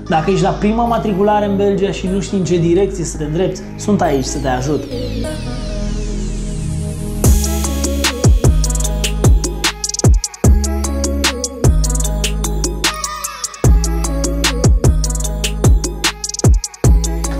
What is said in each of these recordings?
Dacă ești la prima matriculare în Belgia și nu știi în ce direcție să te îndrepți, sunt aici să te ajut.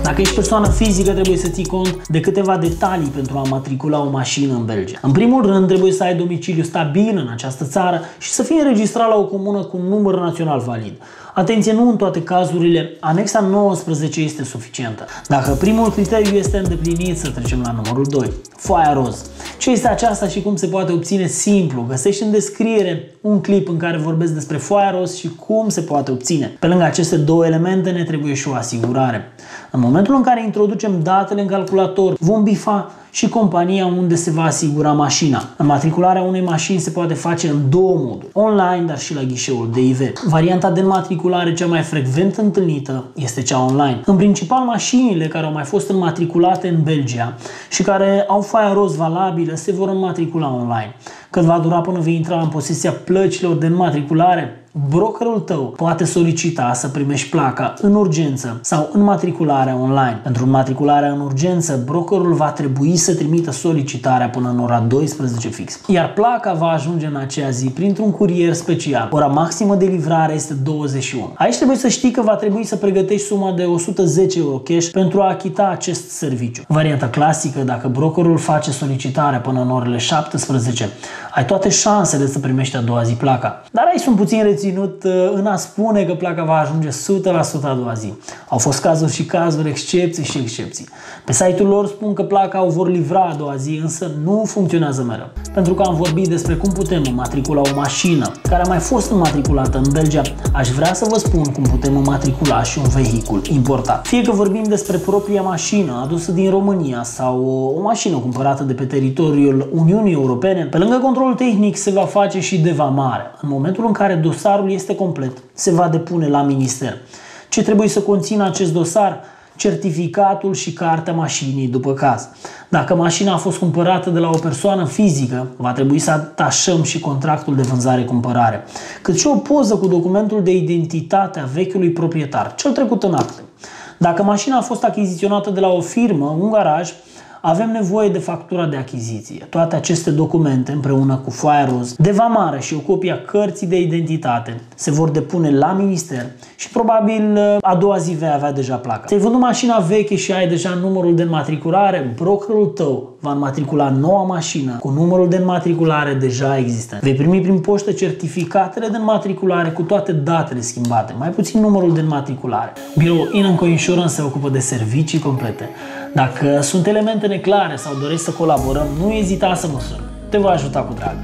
Dacă ești persoană fizică, trebuie să ții cont de câteva detalii pentru a matricula o mașină în Belgia. În primul rând, trebuie să ai domiciliu stabil în această țară și să fii înregistrat la o comună cu un număr național valid. Atenție, nu în toate cazurile, anexa 19 este suficientă. Dacă primul criteriu este îndeplinit, să trecem la numărul 2, foaia roz. Ce este aceasta și cum se poate obține? Simplu, găsești în descriere un clip în care vorbesc despre foaia roz și cum se poate obține. Pe lângă aceste două elemente ne trebuie și o asigurare. În momentul în care introducem datele în calculator, vom bifa și compania unde se va asigura mașina. Înmatricularea unei mașini se poate face în două moduri, online, dar și la ghișeul DIV. Varianta de înmatriculare cea mai frecvent întâlnită este cea online. În principal, mașinile care au mai fost înmatriculate în Belgia și care au foaia roz valabilă se vor înmatricula online. Cât va dura până vei intra în posesia plăcilor de înmatriculare, brokerul tău poate solicita să primești placa în urgență sau înmatricularea online. Pentru înmatricularea în urgență, brokerul va trebui să trimită solicitarea până în ora 12 fix. Iar placa va ajunge în aceea zi printr-un curier special. Ora maximă de livrare este 21. Aici trebuie să știi că va trebui să pregătești suma de 110 euro cash pentru a achita acest serviciu. Varianta clasică, dacă brokerul face solicitarea până în orele 17, ai toate șansele să primești a doua zi placa. Dar aici sunt puțin reținut în a spune că placa va ajunge 100% a doua zi. Au fost cazuri și cazuri, excepții și excepții. Pe site-ul lor spun că placa o vor livra a doua zi, însă nu funcționează mereu. Pentru că am vorbit despre cum putem înmatricula o mașină care a mai fost înmatriculată în Belgia, aș vrea să vă spun cum putem înmatricula și un vehicul importat. Fie că vorbim despre propria mașină adusă din România sau o mașină cumpărată de pe teritoriul Uniunii Europene, pe lângă controlul tehnic se va face și de vamare. În momentul în care dosarul este complet, se va depune la minister. Ce trebuie să conțină acest dosar? Certificatul și cartea mașinii după caz. Dacă mașina a fost cumpărată de la o persoană fizică, va trebui să atașăm și contractul de vânzare-cumpărare, cât și o poză cu documentul de identitate a vechiului proprietar, cel trecut în acte. Dacă mașina a fost achiziționată de la o firmă, un garaj, avem nevoie de factura de achiziție. Toate aceste documente, împreună cu foaia roz, de vamare și o copie a cărții de identitate, se vor depune la minister și probabil a doua zi vei avea deja placa. Ți-ai vândut mașina veche și ai deja numărul de înmatriculare, brokerul tău va înmatricula noua mașină cu numărul de înmatriculare deja existent. Vei primi prin poștă certificatele de înmatriculare cu toate datele schimbate, mai puțin numărul de înmatriculare. Biroul Inenco Insurance se ocupă de servicii complete. Dacă sunt elemente neclare sau dorești să colaborăm, nu ezita să mă suni. Te voi ajuta cu drag.